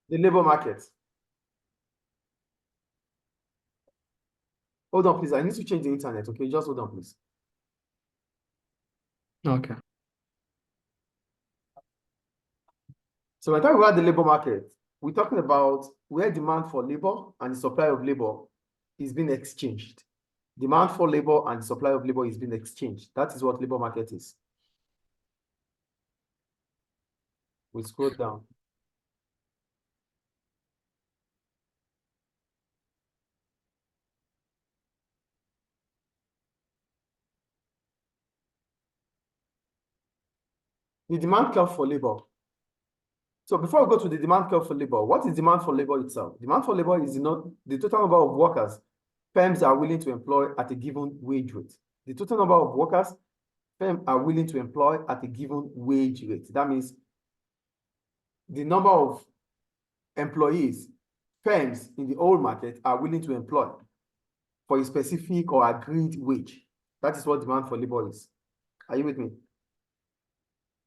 The labor market. Hold on, please. I need to change the internet. Okay, just hold on, please. Okay. So when talking about the labor market, we're talking about where demand for labor and the supply of labor is being exchanged. Demand for labor and supply of labor is being exchanged. That is what labor market is. We scroll down. The demand curve for labor. So before we go to the demand curve for labor, what is demand for labor itself? Demand for labor is the total number of workers firms are willing to employ at a given wage rate. The total number of workers firms are willing to employ at a given wage rate. That means the number of employees firms in the whole market are willing to employ for a specific or agreed wage. That is what demand for labor is. Are you with me?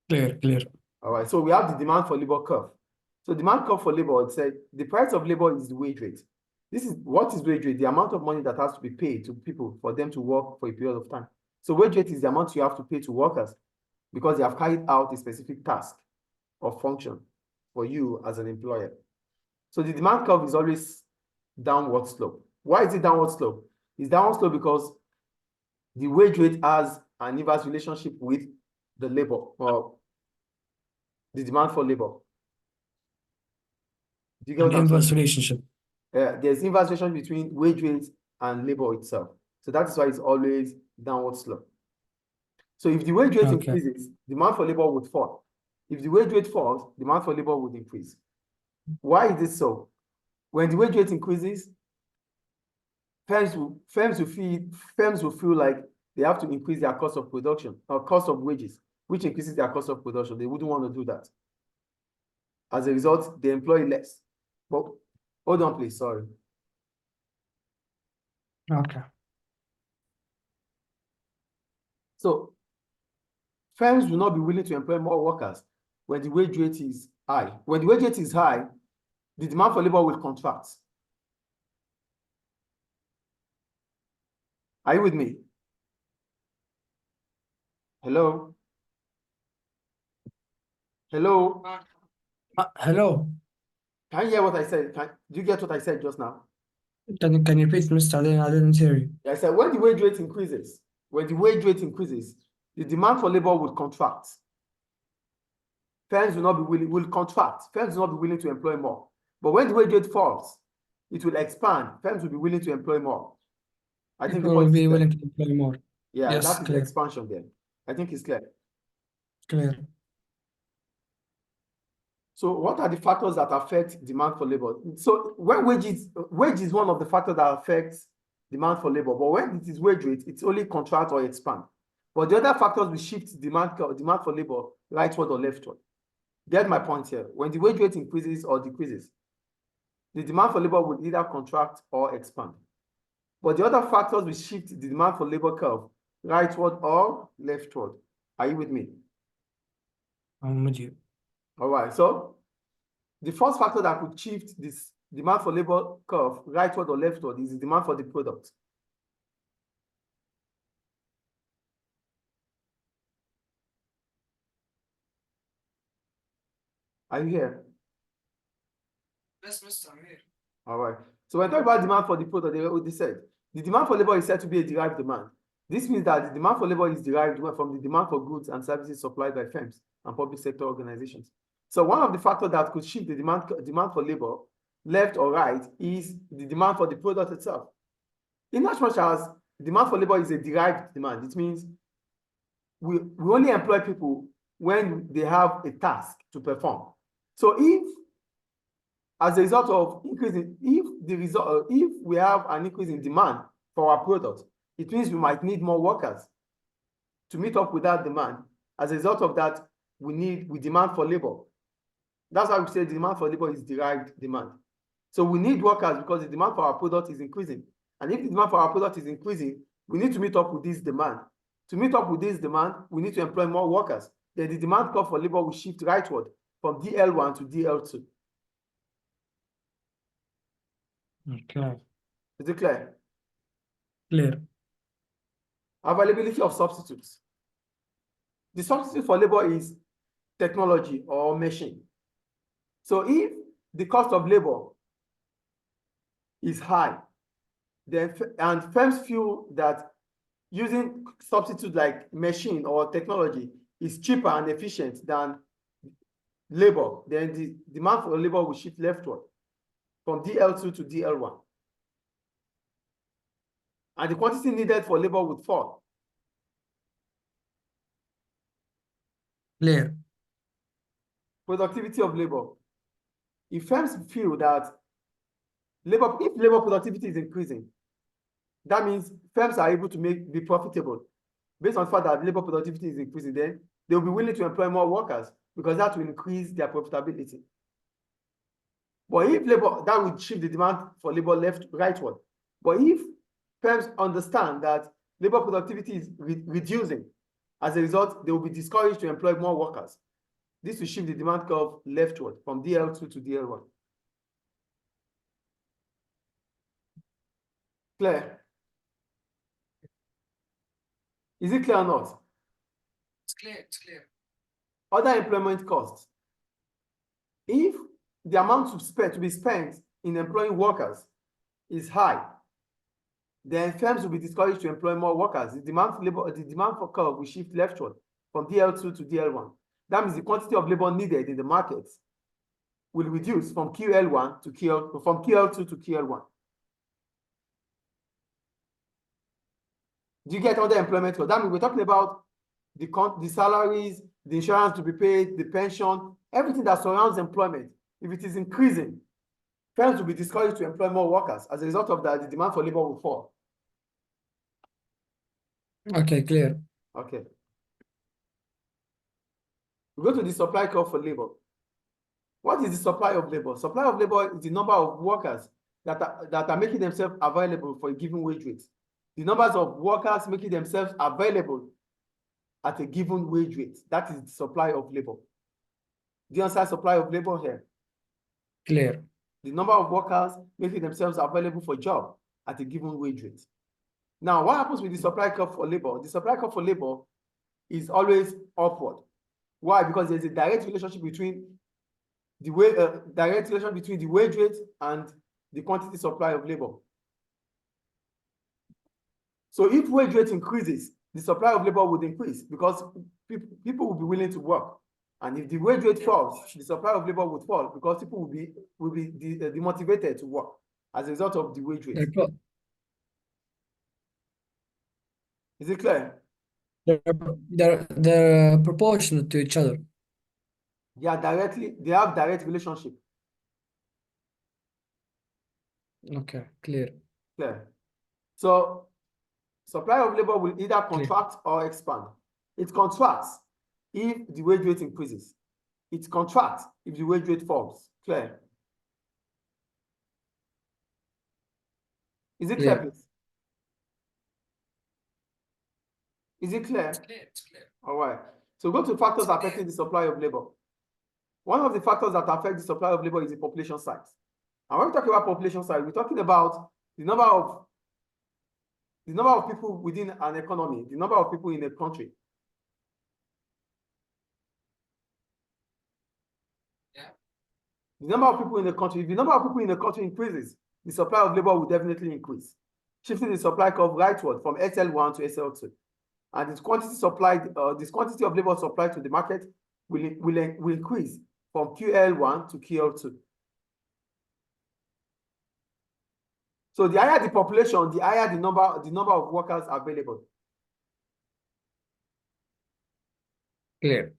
Clear. All right, so we have the demand for labor curve. So demand curve for labor, it said the price of labor is the wage rate. This is what is wage rate? The amount of money that has to be paid to people for them to work for a period of time. So wage rate is the amount you have to pay to workers because they have carried out a specific task or function for you as an employer. So the demand curve is always downward slope. Why is it downward slope? It's downward slope because the wage rate has an inverse relationship with the labor or the demand for labor. Do you get what I'm Inverse saying? relationship. There's inverse relationship between wage rate and labor itself. So that is why it's always downward slope. So if the wage rate increases, demand for labor would fall. If the wage rate falls, demand for labor would increase. Why is this so? When the wage rate increases, firms will feel like they have to increase their cost of production or cost of wages, which increases their cost of production. They wouldn't want to do that. As a result, they employ less. But hold on, please. Sorry. Okay. So firms will not be willing to employ more workers when the wage rate is high. When the wage rate is high, the demand for labor will contract. Are you with me? Hello? Hello? Hello. Can you hear what I said? Do you get what I said just now? Can you repeat, Mr. I didn't hear you. I said when the wage rate increases, the demand for labor will contract. Firms will not be will contract. Firms will not be willing to employ more. But when the wage rate falls, it will expand. Firms will be willing to employ more. I think people will be willing to employ more. Yeah, yes, that is clear. the expansion there. I think it's clear. Clear. So what are the factors that affect demand for labor? So when wage is one of the factors that affects demand for labor, but when it is wage rate, it's only contract or expand. But the other factors will shift demand for labor rightward or leftward. Get my point here. When the wage rate increases or decreases, the demand for labor will either contract or expand. But the other factors will shift the demand for labor curve rightward or leftward. Are you with me? I'm with you. All right. So the first factor that could shift this demand for labor curve rightward or leftward is the demand for the product. Are you here? Yes, Mr. I'm here. All right. So when I talk about demand for the product, they said the demand for labor is said to be a derived demand. This means that the demand for labor is derived from the demand for goods and services supplied by firms and public sector organizations. So one of the factors that could shift the demand for labor left or right is the demand for the product itself. In as much as demand for labor is a derived demand, it means we only employ people when they have a task to perform. So if as a result of increasing, if we have an increase in demand for our product, it means we might need more workers to meet up with that demand. As a result of that, we demand for labor. That's why we say the demand for labor is derived demand. So we need workers because the demand for our product is increasing. And if the demand for our product is increasing, we need to meet up with this demand. To meet up with this demand, we need to employ more workers. Then the demand curve for labor will shift rightward from DL1 to DL2. Okay. Is it clear? Clear. Availability of substitutes. The substitute for labor is technology or machine. So if the cost of labor is high, then and firms feel that using substitute like machine or technology is cheaper and efficient than labor, then the demand for labor will shift leftward from DL2 to DL1. And the quantity needed for labor would fall. Clear. Productivity of labor. If firms feel that if labor productivity is increasing, that means firms are able to be profitable. Based on the fact that labor productivity is increasing, then they will be willing to employ more workers because that will increase their profitability. But if labor, that would shift the demand for labor rightward. But if firms understand that labor productivity is reducing, as a result, they will be discouraged to employ more workers. This will shift the demand curve leftward from DL2 to DL1. Clear? Is it clear or not? It's clear. It's clear. Other employment costs. If the amount to be spent in employing workers is high, then firms will be discouraged to employ more workers. The demand for curve will shift leftward from DL2 to DL1. That means the quantity of labor needed in the market will reduce from QL1 to from QL2 to QL1. Do you get other employment costs? That means we're talking about the salaries, the insurance to be paid, the pension, everything that surrounds employment. If it is increasing, firms will be discouraged to employ more workers. As a result of that, the demand for labor will fall. Okay, clear. Okay. We go to the supply curve for labor. What is the supply of labor? Supply of labor is the number of workers that are making themselves available for a given wage rate. The numbers of workers making themselves available at a given wage rate. That is the supply of labor. Do you understand supply of labor here? Clear. The number of workers making themselves available for job at a given wage rate. Now, what happens with the supply curve for labor? The supply curve for labor is always upward. Why? Because there's a direct relationship between the wage rate and the quantity supply of labor. So if wage rate increases, the supply of labor would increase because people will be willing to work. And if the wage rate falls, the supply of labor would fall because people will be demotivated to work as a result of the wage rate. Is it clear? They're proportional to each other. They have direct relationship. Okay, clear. Clear. So supply of labor will either contract or expand. It contracts if the wage rate increases. It contracts if the wage rate falls. Clear? Is it clear, please? Is it clear? It's clear. It's clear. All right. So go to factors affecting the supply of labor. One of the factors that affect the supply of labor is the population size. And when we talk about population size, we're talking about the number of people within an economy, the number of people in a country. Yeah. The number of people in the country, if the number of people in the country increases, the supply of labor will definitely increase, shifting the supply curve rightward from SL1 to SL2. And this quantity of labor supplied to the market will increase from QL1 to QL2. So the higher the population, the higher the number of workers available. Clear.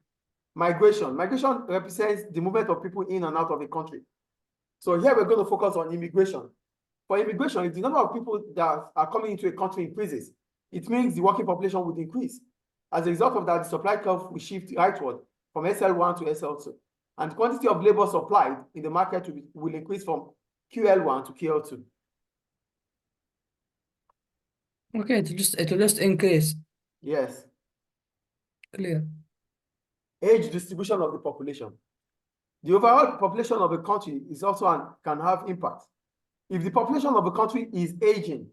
Migration represents the movement of people in and out of a country. So here we're going to focus on immigration. For immigration, if the number of people that are coming into a country increases, it means the working population would increase. As a result of that, the supply curve will shift rightward from SL1 to SL2. And the quantity of labor supplied in the market will increase from QL1 to QL2. Okay, it will just increase. Yes. Clear. Age distribution of the population. The overall population of a country is also can have impact. If the population of a country is aging,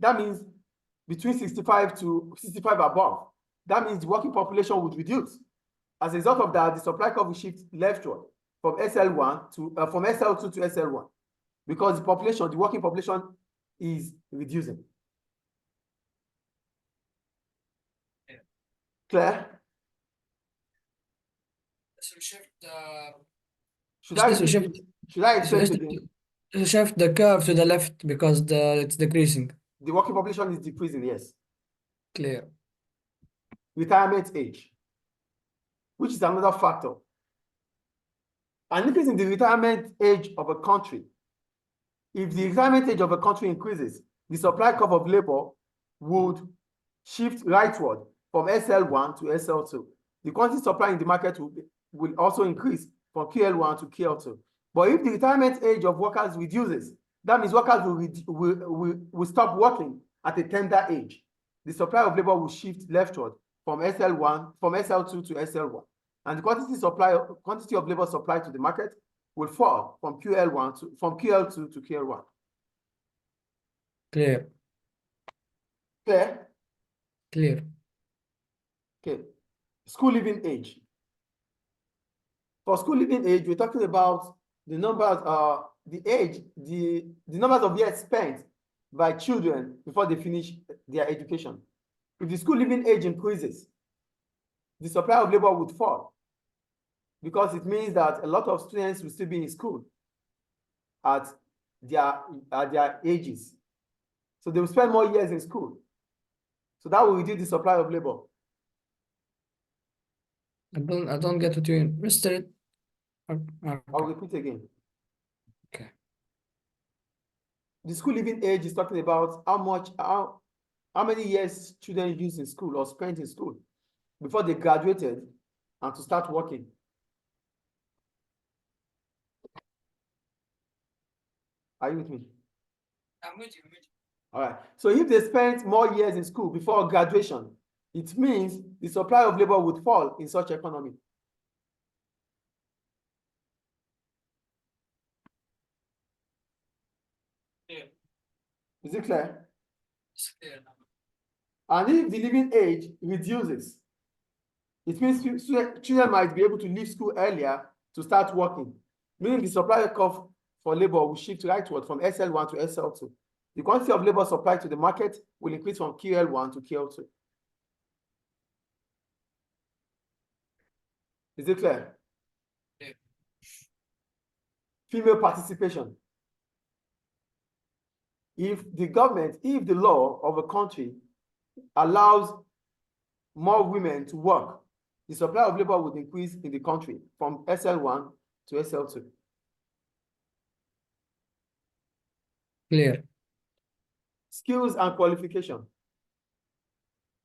that means between 65 to 65 above, that means the working population would reduce. As a result of that, the supply curve will shift leftward from SL1 to from SL2 to SL1 because the population, the working population is reducing. Clear? So shift Should I this will repeat shift it? Should I so explain it again? shift the curve to the left because it's decreasing. The working population is decreasing, yes. Clear. Retirement age, which is another factor. An increase in the retirement age of a country. If the retirement age of a country increases, the supply curve of labor would shift rightward from SL1 to SL2. The quantity supply in the market will also increase from QL1 to QL2. But if the retirement age of workers reduces, that means workers will stop working at a tender age. The supply of labor will shift leftward from SL2 to SL1. And the quantity of labor supplied to the market will fall from QL2 to QL1. Clear. Clear? Clear. Okay. School leaving age. For school leaving age, we're talking about the numbers, the numbers of years spent by children before they finish their education. If the school leaving age increases, the supply of labor would fall because it means that a lot of students will still be in school at their ages. So they will spend more years in school. So that will reduce the supply of labor. I don't get what you mean. Mr. I'll repeat again. Okay. The school leaving age is talking about how many years children use in school or spent in school before they graduated and to start working. Are you with me? I'm with you. All right. So if they spent more years in school before graduation, it means the supply of labor would fall in such economy. Yeah. Is it clear? It's clear now. And if the living age reduces, it means children might be able to leave school earlier to start working, meaning the supply curve for labor will shift rightward from SL1 to SL2. The quantity of labor supplied to the market will increase from QL1 to QL2. Is it clear? Yeah. Female participation. If the law of a country allows more women to work, the supply of labor would increase in the country from SL1 to SL2. Clear. Skills and qualification.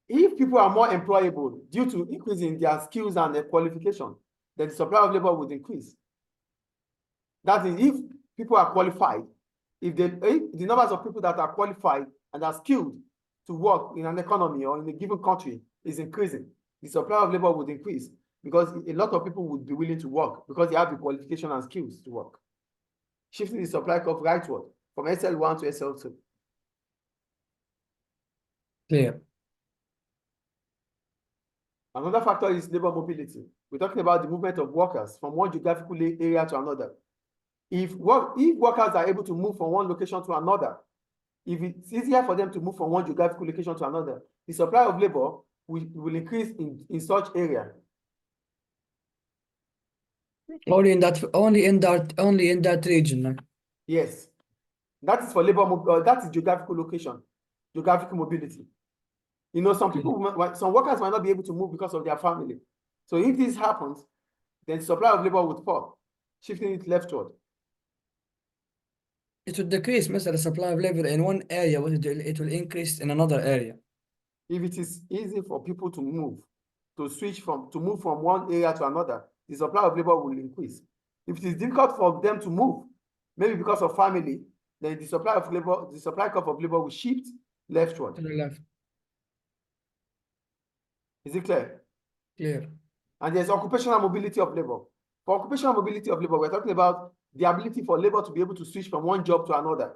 If people are more employable due to increasing their skills and their qualification, then the supply of labor would increase. That is, if people are qualified, if the numbers of people that are qualified and are skilled to work in an economy or in a given country is increasing, the supply of labor would increase because a lot of people would be willing to work because they have the qualification and skills to work. Shifting the supply curve rightward from SL1 to SL2. Clear. Another factor is labor mobility. We're talking about the movement of workers from one geographical area to another. If workers are able to move from one location to another, if it's easier for them to move from one geographical location to another, the supply of labor will increase in such area. Only in that region. No? Yes, that is for labor. That is geographical location, geographical mobility. You know, some workers might not be able to move because of their family. So if this happens, then the supply of labor would fall, shifting it leftward. It will decrease, the supply of labor in one area, but it will increase in another area. If it is easy for people to move, to move from one area to another, the supply of labor will increase. If it is difficult for them to move, maybe because of family, then the supply curve of labor will shift leftward. To the left. Is it clear? Clear. And there's occupational mobility of labor. For occupational mobility of labor, we're talking about the ability for labor to be able to switch from one job to another.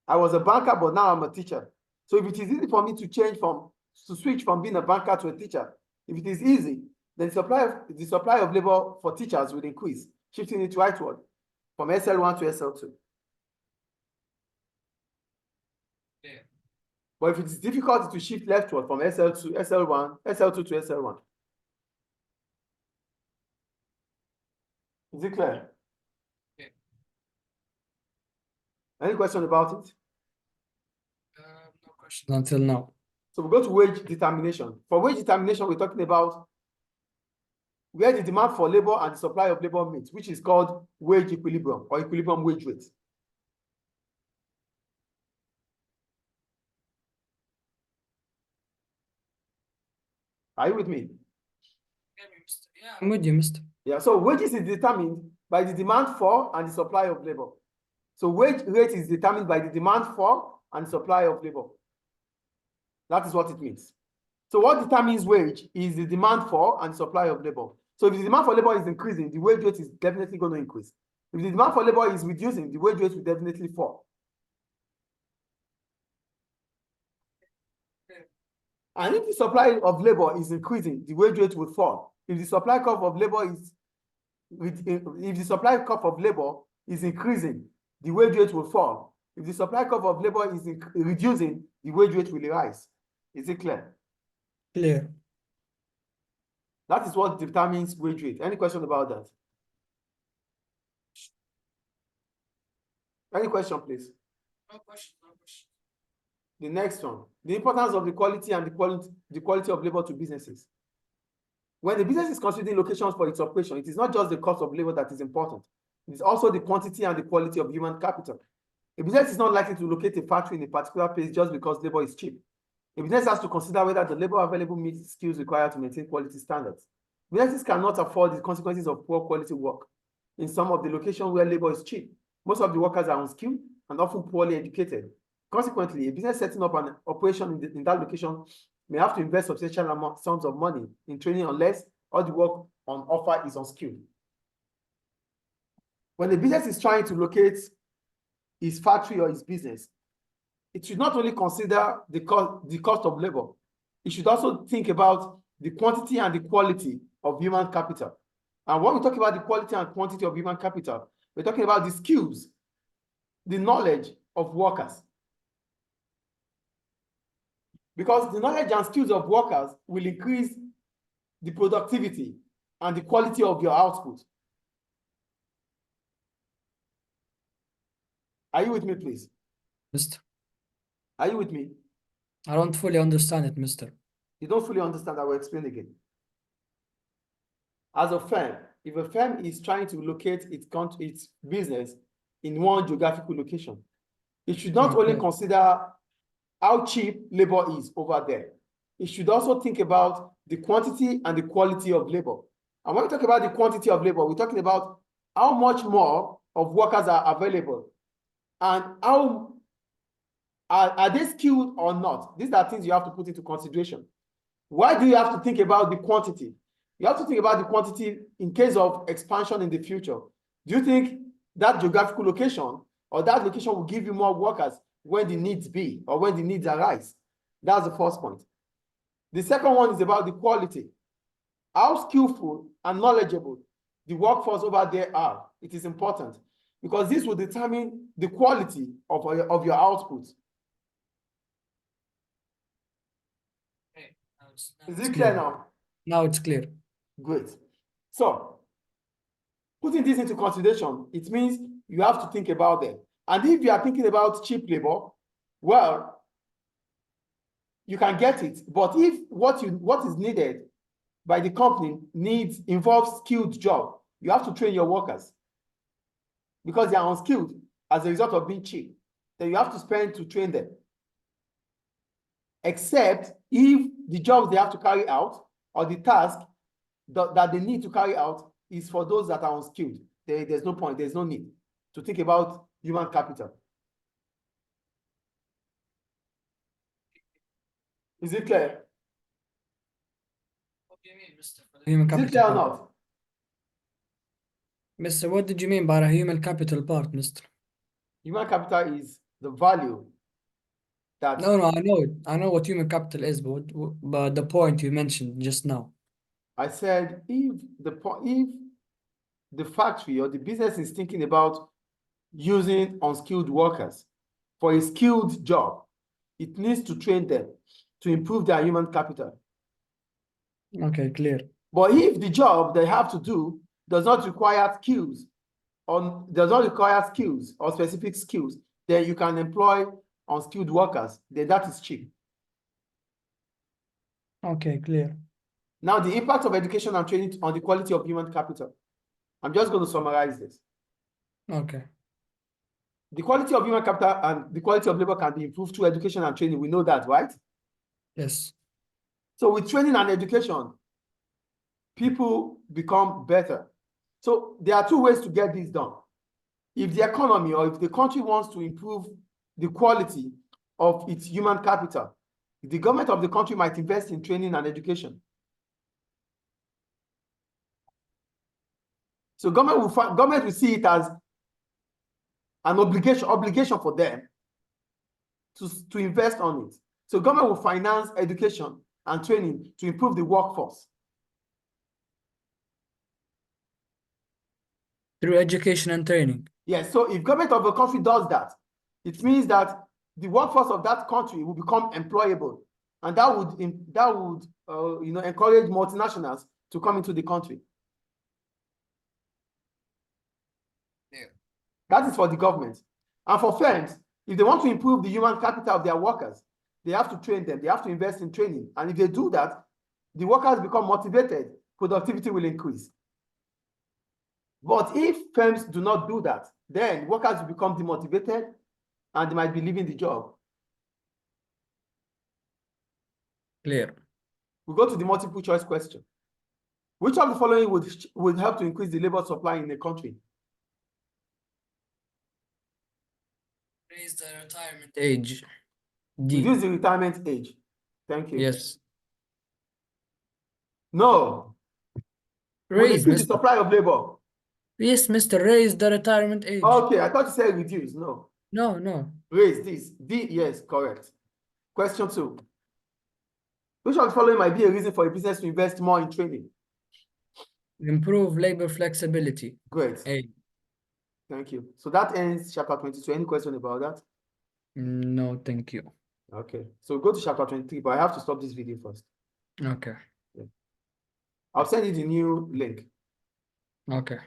I was a banker, but now I'm a teacher. So if it is easy for me to switch from being a banker to a teacher, if it is easy, then the supply of labor for teachers will increase, shifting it rightward from SL1 to SL2. Yeah. But if it is difficult to shift leftward from SL2 to SL1. Is it clear? Yeah. Any question about it? No questions until now. So we go to wage determination. For wage determination, we're talking about where the demand for labor and the supply of labor meet, which is called wage equilibrium or equilibrium wage rate. Are you with me? Yeah, I'm with you, Mr. Yeah, so wages is determined by the demand for and the supply of labor. So wage rate is determined by the demand for and supply of labor. That is what it means. So what determines wage is the demand for and supply of labor. So if the demand for labor is increasing, the wage rate is definitely going to increase. If the demand for labor is reducing, the wage rate will definitely fall. And if the supply of labor is increasing, the wage rate will fall. If the supply curve of labor is increasing, the wage rate will fall. If the supply curve of labor is reducing, the wage rate will rise. Is it clear? Clear. That is what determines wage rate. Any question about that? Any question, please? No question, no question. The next one, the importance of the quality and the quality of labor to businesses. When the business is considering locations for its operation, it is not just the cost of labor that is important. It is also the quantity and the quality of human capital. A business is not likely to locate a factory in a particular place just because labor is cheap. A business has to consider whether the labor available meets skills required to maintain quality standards. Businesses cannot afford the consequences of poor quality work. In some of the locations where labor is cheap, most of the workers are unskilled and often poorly educated. Consequently, a business setting up an operation in that location may have to invest substantial sums of money in training unless all the work on offer is unskilled. When the business is trying to locate his factory or his business, it should not only consider the cost of labor, it should also think about the quantity and the quality of human capital. And when we talk about the quality and quantity of human capital, we're talking about the skills, the knowledge of workers. Because the knowledge and skills of workers will increase the productivity and the quality of your output. Are you with me, please? Mr. Are you with me? I don't fully understand it, Mr. You don't fully understand. I will explain again. As a firm, if a firm is trying to locate its business in one geographical location, it should not only consider how cheap labor is over there. It should also think about the quantity and the quality of labor. And when we talk about the quantity of labor, we're talking about how much more of workers are available and how are they skilled or not. These are things you have to put into consideration. Why do you have to think about the quantity? You have to think about the quantity in case of expansion in the future. Do you think that geographical location or that location will give you more workers when the needs be or when the needs arise? That's the first point. The second one is about the quality. How skillful and knowledgeable the workforce over there are. It is important because this will determine the quality of your output. Okay. Is it clear now? Now it's clear. Great. So, putting this into consideration, it means you have to think about them. And if you are thinking about cheap labor, well, you can get it. But if what is needed by the company involves skilled job, you have to train your workers because they are unskilled as a result of being cheap. Then you have to spend to train them. Except if the jobs they have to carry out or the task that they need to carry out is for those that are unskilled. There's no point, there's no need to think about human capital. Is it clear? What do you mean, Mr.? Human Is it clear or capital. not? Mr. What did you mean by a human capital part, Mr.? Human capital is the value that No, I know it. I know what human capital is, but the point you mentioned just now. I said if the factory or the business is thinking about using unskilled workers for a skilled job, it needs to train them to improve their human capital. Okay, clear. But if the job they have to do does not require skills or specific skills, then you can employ unskilled workers. Then that is cheap. Okay, clear. Now, the impact of education and training on the quality of human capital. I'm just going to summarize this. Okay. The quality of human capital and the quality of labor can be improved through education and training. We know that, right? Yes. So with training and education, people become better. So there are two ways to get this done. If the economy or if the country wants to improve the quality of its human capital, the government of the country might invest in training and education. So government will see it as an obligation for them to invest on it. So government will finance education and training to improve the workforce. Through education and training. Yes, so if government of the country does that, it means that the workforce of that country will become employable, and that would encourage multinationals to come into the country. Yeah. That is for the government. And for firms, if they want to improve the human capital of their workers, they have to train them, they have to invest in training. And if they do that, the workers become motivated, productivity will increase. But if firms do not do that, then workers will become demotivated and they might be leaving the job. Clear. We go to the multiple choice question. Which of the following would help to increase the labor supply in a country? Raise the retirement age. D. Reduce the retirement age. Thank you. Yes. No. Would Raise, increase the Mr. supply of labor. Yes, Mr. Raise the retirement age. Okay, I thought you said reduce. No. No. Raise this. D, yes, correct. Question 2. Which of the following might be a reason for a business to invest more in training? Improve labor flexibility. Great. A. Thank you. So that ends chapter 22. Any question about that? No, thank you. Okay. So go to chapter 23, but I have to stop this video first. Okay. Yeah. I'll send you the new link. Okay.